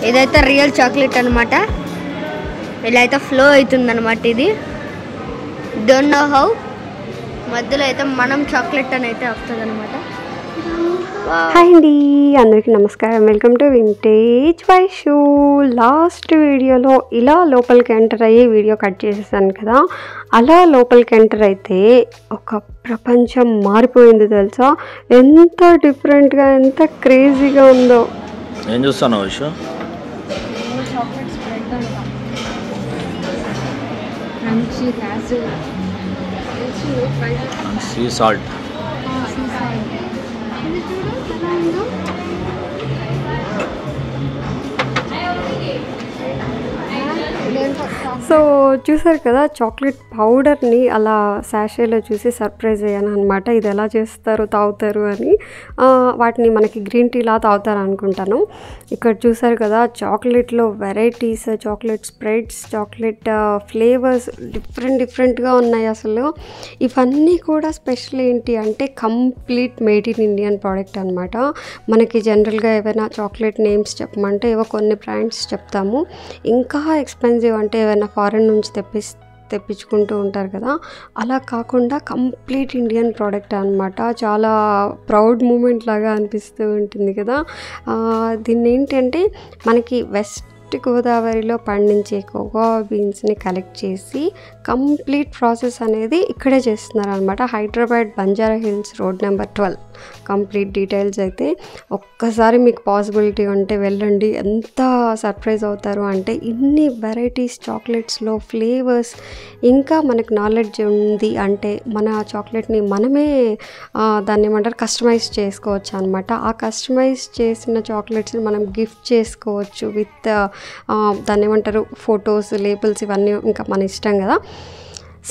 ఇదైతే real chocolate అనమాట. ఇలా అయితే ఫ్లో అవుతుంది అనమాట. ఇది డోంట్ నో హౌ మధ్యలో అయితే మనం చాక్లెట్ అని అయితే వస్తుంది అనమాట. హాయ్ అండి, అందరికీ నమస్కారం. Welcome to vintage Vaishu. Last వీడియోలో ఇలా లోపలికి ఎంటర్ అయ్యి వీడియో కట్ చేసేసాను కదా. అలా లోపలికి ఎంటర్ అయితే ఒక ప్రపంచం మారిపోయింది తెలుసా. ఎంత డిఫరెంట్గా, ఎంత క్రేజీగా ఉందో. ఏం చూస్తాను వైషు? Sea salt. సో చూసారు కదా, చాక్లెట్ పౌడర్ని అలా శాషేలో చూసి సర్ప్రైజ్ అయ్యాను అనమాట. ఇది ఎలా చేస్తారు, తాగుతారు అని. వాటిని మనకి గ్రీన్ టీలా తాగుతారు అనుకుంటాను. ఇక్కడ చూసారు కదా, చాక్లెట్లో varieties, chocolate spreads, chocolate flavours డిఫరెంట్గా ఉన్నాయి అసలు. ఇవన్నీ కూడా స్పెషల్ ఏంటి అంటే complete made in Indian product అనమాట. మనకి జనరల్గా ఏవైనా చాక్లెట్ నేమ్స్ చెప్పమంటే ఏవో కొన్ని బ్రాండ్స్ చెప్తాము. ఇంకా ఎక్స్పెన్సివ్ అంటే ఏమైనా ఫారెన్ నుంచి తెప్పించుకుంటూ ఉంటారు కదా. అలా కాకుండా కంప్లీట్ ఇండియన్ ప్రోడక్ట్ అనమాట. చాలా ప్రౌడ్ మూమెంట్ లాగా అనిపిస్తూ ఉంటుంది కదా. దీన్ని ఏంటంటే మనకి వెస్ట్ గోదావరిలో పండించే కోకో బీన్స్ని కలెక్ట్ చేసి కంప్లీట్ ప్రాసెస్ అనేది ఇక్కడే చేస్తున్నారు అనమాట. Hyderabad Banjara hills road number 12. Complete details అయితే ఒక్కసారి మీకు పాసిబిలిటీ ఉంటే వెళ్ళండి. ఎంత సర్ప్రైజ్ అవుతారు అంటే ఇన్ని వెరైటీస్ చాక్లెట్స్లో ఫ్లేవర్స్. ఇంకా మనకు నాలెడ్జ్ ఉంది అంటే మన చాక్లెట్ని మనమే దాన్ని ఏమంటారు కస్టమైజ్ చేసుకోవచ్చు అనమాట. ఆ కస్టమైజ్ చేసిన చాక్లెట్స్ని మనం గిఫ్ట్ చేసుకోవచ్చు విత్ దాన్ని ఏమంటారు ఫొటోస్, లేబుల్స్, ఇవన్నీ ఇంకా మన ఇష్టం కదా.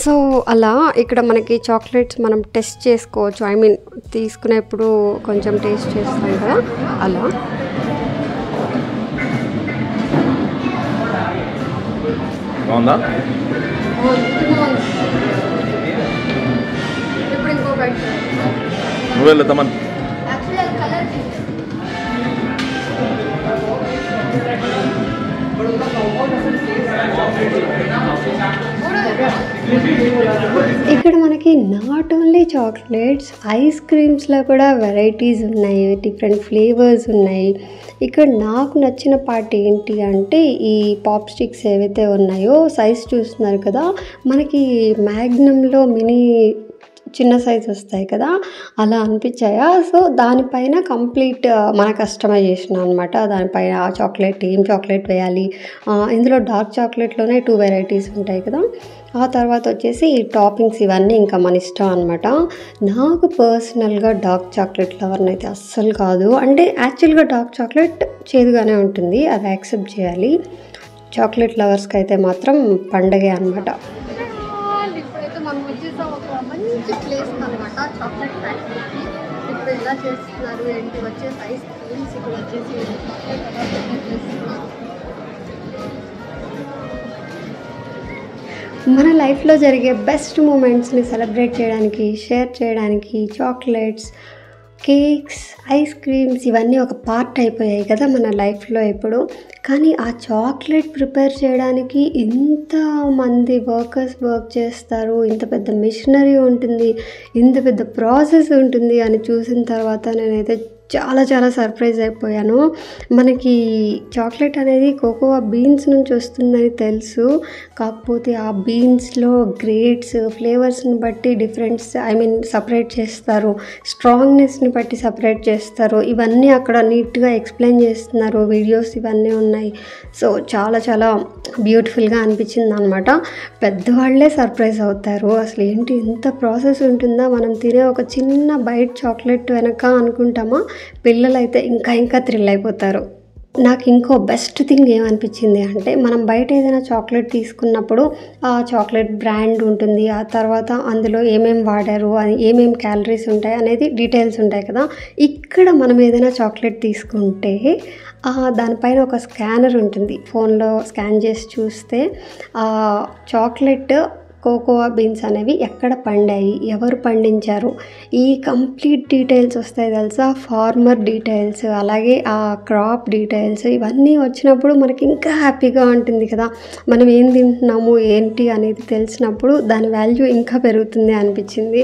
సో అలా ఇక్కడ మనకి చాక్లెట్స్ మనం టెస్ట్ చేసుకోవచ్చు. ఐ మీన్ తీసుకునేప్పుడు కొంచెం టేస్ట్ చేస్తాం కదా అలా. బాగుందా? నువ్వు వెళ్తామని ఇక్కడ మనకి నాట్ ఓన్లీ చాక్లెట్స్, ఐస్ క్రీమ్స్లో కూడా వెరైటీస్ ఉన్నాయి, డిఫరెంట్ ఫ్లేవర్స్ ఉన్నాయి. ఇక్కడ నాకు నచ్చిన పార్ట్ ఏంటి అంటే ఈ పాప్ స్టిక్స్ ఏవైతే ఉన్నాయో సైజ్ చూస్తున్నారు కదా, మనకి మ్యాగ్నమ్లో మినీ చిన్న సైజ్ వస్తాయి కదా, అలా అనిపించాయా. సో దానిపైన కంప్లీట్ మన కస్టమైజేషన్ అనమాట. దానిపైన ఆ చాక్లెట్ ఏం చాక్లెట్ వేయాలి, ఇందులో డార్క్ చాక్లెట్లోనే 2 వెరైటీస్ ఉంటాయి కదా. ఆ తర్వాత వచ్చేసి ఈ టాపింగ్స్ ఇవన్నీ ఇంకా మన ఇష్టం అనమాట. నాకు పర్సనల్గా డార్క్ చాక్లెట్ లవర్ని అయితే అస్సలు కాదు. అంటే యాక్చువల్గా డార్క్ చాక్లెట్ చేదుగానే ఉంటుంది, అది యాక్సెప్ట్ చేయాలి. చాక్లెట్ లవర్స్కి అయితే మాత్రం పండగే అనమాట. ఇప్పుడైతే మనం వచ్చేసాం ఒక మంచి ప్లేస్ అనమాట, చాక్లెట్ ఫ్యాక్టరీకి. ఇప్పుడు ఎలా చేస్తున్నారు ఏంటి, వచ్చేసి ఐస్ క్రీమ్స్, ఇక్కడ వచ్చేసి మన లైఫ్లో జరిగే బెస్ట్ మూమెంట్స్ని సెలబ్రేట్ చేయడానికి, షేర్ చేయడానికి చాక్లెట్స్, కేక్స్, ఐస్ క్రీమ్స్ ఇవన్నీ ఒక పార్ట్ అయిపోయాయి కదా మన లైఫ్లో ఇప్పుడు. కానీ ఆ చాక్లెట్ ప్రిపేర్ చేయడానికి ఇంతమంది వర్కర్స్ వర్క్ చేస్తారు, ఇంత పెద్ద మిషనరీ ఉంటుంది, ఇంత పెద్ద ప్రాసెస్ ఉంటుంది అని చూసిన తర్వాత నేనైతే చాలా సర్ప్రైజ్ అయిపోయాను. మనకి చాక్లెట్ అనేది కోకోవా బీన్స్ నుంచి వస్తుందని తెలుసు, కాకపోతే ఆ బీన్స్లో గ్రేడ్స్, ఫ్లేవర్స్ని బట్టి సపరేట్ చేస్తారు, స్ట్రాంగ్నెస్ని బట్టి సపరేట్ చేస్తారు. ఇవన్నీ అక్కడ నీట్గా ఎక్స్ప్లెయిన్ చేస్తున్నారు, వీడియోస్ ఇవన్నీ ఉన్నాయి. సో చాలా బ్యూటిఫుల్గా అనిపించింది అనమాట. పెద్దవాళ్ళే సర్ప్రైజ్ అవుతారు, అసలు ఏంటి ఇంత ప్రాసెస్ ఉంటుందా, మనం తినే ఒక చిన్న బైట్ చాక్లెట్ వెనక అనుకుంటామా, పిల్లలైతే ఇంకా థ్రిల్ అయిపోతారు. నాకు ఇంకో బెస్ట్ థింగ్ ఏమనిపించింది అంటే మనం బయట ఏదైనా చాక్లెట్ తీసుకున్నప్పుడు ఆ చాక్లెట్ బ్రాండ్ ఉంటుంది, ఆ తర్వాత అందులో ఏమేమి వాడారు, అది ఏమేమి క్యాలరీస్ ఉంటాయి అనేది డీటెయిల్స్ ఉంటాయి కదా. ఇక్కడ మనం ఏదైనా చాక్లెట్ తీసుకుంటే దానిపైన ఒక స్కానర్ ఉంటుంది, ఫోన్లో స్కాన్ చేసి చూస్తే చాక్లెట్ కోకోవా బీన్స్ అనేవి ఎక్కడ పండాయి, ఎవరు పండించారు, ఈ కంప్లీట్ డీటెయిల్స్ వస్తాయి తెలుసా. ఫార్మర్ డీటెయిల్స్, అలాగే ఆ క్రాప్ డీటెయిల్స్, ఇవన్నీ వచ్చినప్పుడు మనకి ఇంకా హ్యాపీగా ఉంటుంది కదా. మనం ఏం తింటున్నాము ఏంటి అనేది తెలిసినప్పుడు దాని వాల్యూ ఇంకా పెరుగుతుంది అనిపించింది.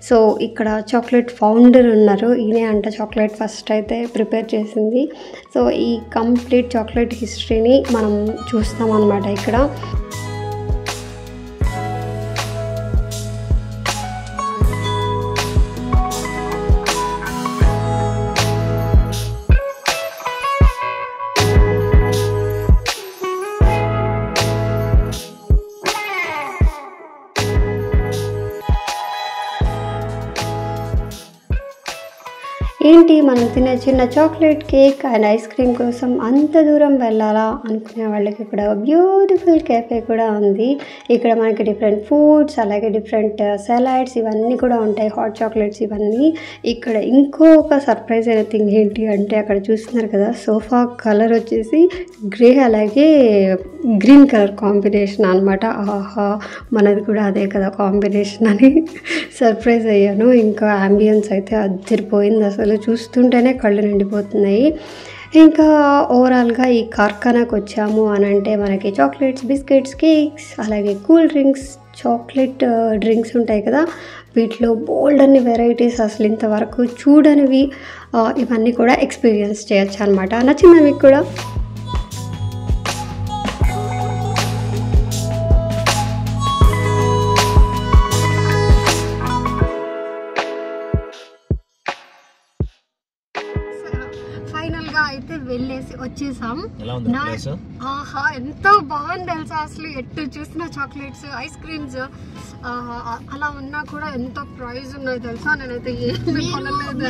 సో ఇక్కడ చాక్లెట్ ఫౌండర్ ఉన్నారు, ఈయనే అంట చాక్లెట్ ఫస్ట్ అయితే ప్రిపేర్ చేసింది. సో ఈ కంప్లీట్ చాక్లెట్ హిస్టరీని మనం చూస్తాం అన్నమాట ఇక్కడ. ఏంటి మనం తినే చిన్న chocolate cake and ice cream కోసం అంత దూరం వెళ్ళాలా అనుకునే వాళ్ళకి ఇక్కడ బ్యూటిఫుల్ కేఫే కూడా ఉంది. ఇక్కడ మనకి డిఫరెంట్ ఫుడ్స్, అలాగే డిఫరెంట్ సలాడ్స్ ఇవన్నీ కూడా ఉంటాయి, హాట్ చాక్లెట్స్ ఇవన్నీ. ఇక్కడ ఇంకొక సర్ప్రైజ్ అయిన థింగ్ ఏంటి అంటే అక్కడ చూస్తున్నారు కదా, సోఫా కలర్ వచ్చేసి గ్రే అలాగే గ్రీన్ కలర్ కాంబినేషన్ అనమాట. ఆహా, మనది కూడా అదే కదా కాంబినేషన్ అని సర్ప్రైజ్ అయ్యాను. ఇంకా అంబియన్స్ అయితే అదిరిపోయింది, అసలు చూస్తుంటేనే కళ్ళు నిండిపోతున్నాయి. ఇంకా ఓవరాల్గా ఈ కార్ఖానాకు వచ్చాము అని అంటే మనకి చాక్లెట్స్, బిస్కెట్స్, కేక్స్, అలాగే కూల్ డ్రింక్స్, చాక్లెట్ డ్రింక్స్ ఉంటాయి కదా, వీటిలో బోల్డ్ అన్ని వెరైటీస్ అసలు ఇంతవరకు చూడనివి ఇవన్నీ కూడా ఎక్స్పీరియన్స్ చేయొచ్చు అనమాట. నచ్చిందా మీకు కూడా? ఫైనల్గా అయితే వెళ్ళేసి వచ్చేసాం. ఆహా, ఎంత బాగుంది తెలుసా, అసలు ఎట్టు చూసిన చాక్లెట్స్, ఐస్ క్రీమ్స్ అలా ఉన్నా కూడా ఎంత ప్రైజ్ ఉన్నాయి తెలుసా. నేనైతే ఏమి కొనలేదు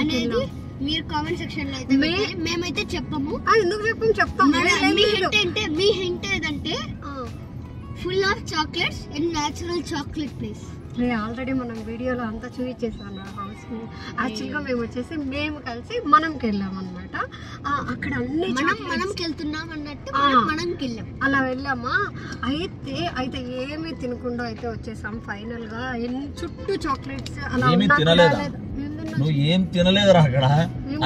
అనేది మీరు కామెంట్ సెక్షన్ లో అయితే మేమైతే చెప్పము. ఎందుకు చెప్తాము. మీ హింట్ ఏదంటే full of chocolates and natural chocolate place. Already మనం వీడియోలో అంతా చూపించేసాను హౌస్. యాక్చువల్గా మేము వచ్చేసి కలిసి మనంకి వెళ్ళాం అనమాట. అక్కడ అన్ని మనంకి వెళ్తున్నాం అన్నట్టు మనంకి వెళ్ళాం, అలా వెళ్ళామా. అయితే ఏమీ తినకుండా అయితే వచ్చేసాం ఫైనల్ గా. చుట్టూ చాక్లెట్స్ అలా నువ్వు ఏం తినలేదురా అక్కడ,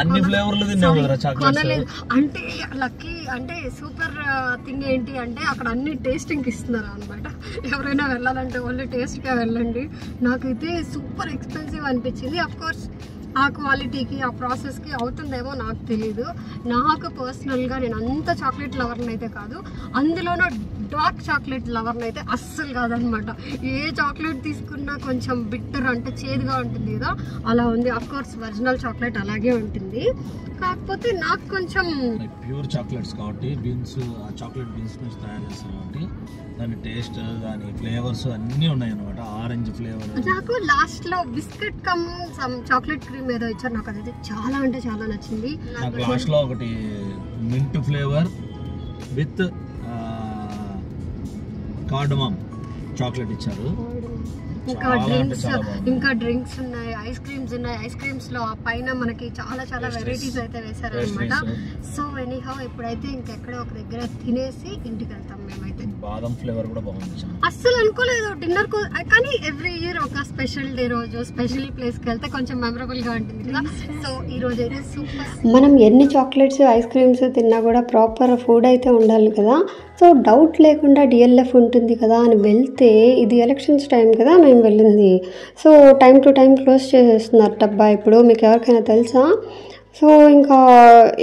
అన్ని ఫ్లేవర్లు తిన్నావు కదరా చాక్లెట్స్. అంటే లక్కీ అంటే సూపర్ థింగ్ ఏంటి అంటే అక్కడ అన్ని టేస్టింగ్ ఇస్తున్నారు అనమాట. ఎవరైనా వెళ్ళాలంటే ఓన్లీ టేస్ట్ గా వెళ్ళండి. నాకైతే సూపర్ ఎక్స్పెన్సివ్ అనిపించింది. అఫ్ కోర్స్ ఆ క్వాలిటీకి ఆ ప్రాసెస్కి అవుతుందేమో నాకు తెలీదు. నాకు పర్సనల్గా నేను అంత చాక్లెట్ లవర్ని అయితే కాదు, అందులోనూ డార్క్ చాక్లెట్ లవర్ని అయితే అస్సలు కాదనమాట. ఏ చాక్లెట్ తీసుకున్నా కొంచెం బిట్టర్ అంటే చేదుగా ఉంటుంది కదా, అలా ఉంది. అఫ్ కోర్స్ ఒరిజినల్ చాక్లెట్ అలాగే ఉంటుంది, కాకపోతే నాకు కొంచెం ప్యూర్ చాక్లెట్స్ కాబట్టి బీన్స్, ఆ చాక్లెట్ బీన్స్ నుంచి తయారు చేస్తారు కాబట్టి దాని టేస్ట్, దాని ఫ్లేవర్స్ అన్నీ ఉన్నాయి అనమాట. Orange flavour. నాకు లాస్ట్ లో biscuit come some chocolate cream ఏదో ఇచ్చారు, నాకు అదైతే చాలా అంటే చాలా నచ్చింది. నాకు లాస్ట్ లో ఒకటి mint flavour with cardamom chocolate ఇచ్చారు. ఇంకా డ్రింక్స్ ఉన్నాయి, ఐస్ క్రీమ్స్ ఉన్నాయి. ఐస్ క్రీమ్స్ లో పైన మనకి చాలా వెరైటీస్ అయితే వేసారు అనమాట. సో ఎనీహౌ ఇప్పుడైతే ఇంకెక్కడో ఒక దగ్గర తినేసి ఇంటికి వెళ్తాం మేమైతే. బాదం ఫ్లేవర్ కూడా బాగుంది. అస్సలు అనుకోలేదు డిన్నర్ కు, కానీ ఎవ్రీ ఇయర్ ఒక స్పెషల్ డే రోజు స్పెషల్ ప్లేస్ కి వెళ్తే కొంచెం మెమరబుల్ గా ఉంటుంది కదా. సో ఈ రోజు అయితే సూపర్. మనం ఎన్ని చాక్లెట్స్, ఐస్ క్రీమ్స్ తిన్నా కూడా ప్రాపర్ ఫుడ్ అయితే ఉండాలి కదా. సో డౌట్ లేకుండా డిఎల్ఎఫ్ ఉంటుంది కదా అని వెళ్తే, ఇది ఎలక్షన్స్ టైం కదా మేము వెళ్ళింది. So time to time close చేసేస్తున్నారు డబ్బా. ఇప్పుడు మీకు ఎవరికైనా తెలుసా? సో ఇంకా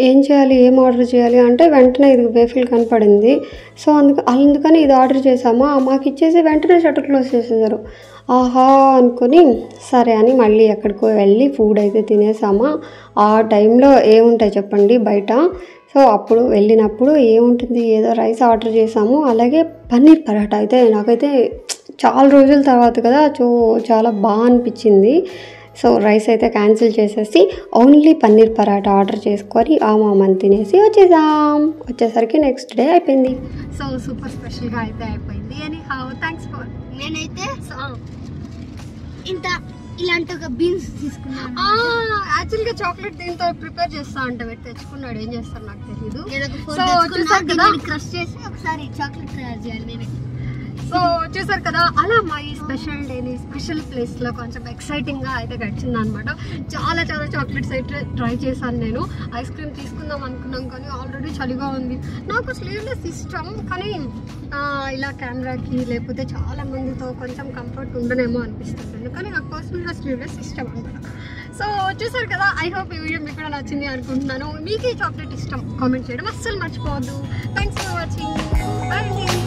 ఏం చేయాలి, ఏం ఆర్డర్ చేయాలి అంటే వెంటనే ఇది వేఫిల్ కనపడింది. సో అందుకని ఇది ఆర్డర్ చేసామా, మాకు ఇచ్చేసి వెంటనే షట్టర్ క్లోజ్ చేసేసారు. ఆహా అనుకొని సరే అని మళ్ళీ ఎక్కడికో వెళ్ళి ఫుడ్ అయితే తినేసామా. ఆ టైంలో ఏముంటాయి చెప్పండి బయట. సో అప్పుడు వెళ్ళినప్పుడు ఏముంటుంది, ఏదో రైస్ ఆర్డర్ చేసాము, అలాగే పన్నీర్ పరాటా. అయితే నాకైతే చాలా రోజుల తర్వాత కదా, చాలా బాగా అనిపించింది. సో రైస్ అయితే క్యాన్సిల్ చేసేసి ఓన్లీ పన్నీర్ పరాటా ఆర్డర్ చేసుకొని ఆ మామని తినేసి వచ్చేసరికి నెక్స్ట్ డే అయిపోయింది. సో సూపర్ స్పెషల్గా అయితే అయిపోయింది. Anyhow thanks for. నేనైతే ఇంత ఇలాంటి ఒక బీన్స్ తీసుకున్నాను. యాక్చువల్గా చాక్లెట్ దీంతో ప్రిపేర్ చేస్తా అంటే పెట్టి తెచ్చుకున్నాడు, ఏం చేస్తాను నాకు తెలీదు. క్రష్ చేసి ఒకసారి చాక్లెట్ తయారు చేయాలి నేనే. సో చూసారు కదా, అలా మా ఈ స్పెషల్ డేని స్పెషల్ ప్లేస్లో కొంచెం ఎక్సైటింగ్గా అయితే గడిచింది అనమాట. చాలా చాలా చాక్లెట్స్ అయితే ట్రై చేశాను నేను. ఐస్ క్రీమ్ తీసుకుందాం అనుకున్నాం కానీ ఆల్రెడీ చలిగా ఉంది. నాకు స్లీవ్లెస్ ఇష్టం, కానీ ఇలా కెమెరాకి లేకపోతే చాలా మందితో కొంచెం కంఫర్ట్ ఉండనేమో అనిపిస్తుంది. కానీ నాకు పర్సనల్గా స్లీవ్లెస్ ఇష్టం అనమాట. సో చూసారు కదా, ఐ హోప్ ఈ వీడియో మీకు కూడా నచ్చింది అనుకుంటున్నాను. మీకు ఈ చాక్లెట్ ఇష్టం కామెంట్ చేయడం అస్సలు మర్చిపోవద్దు. Thanks for watching. బాయ్.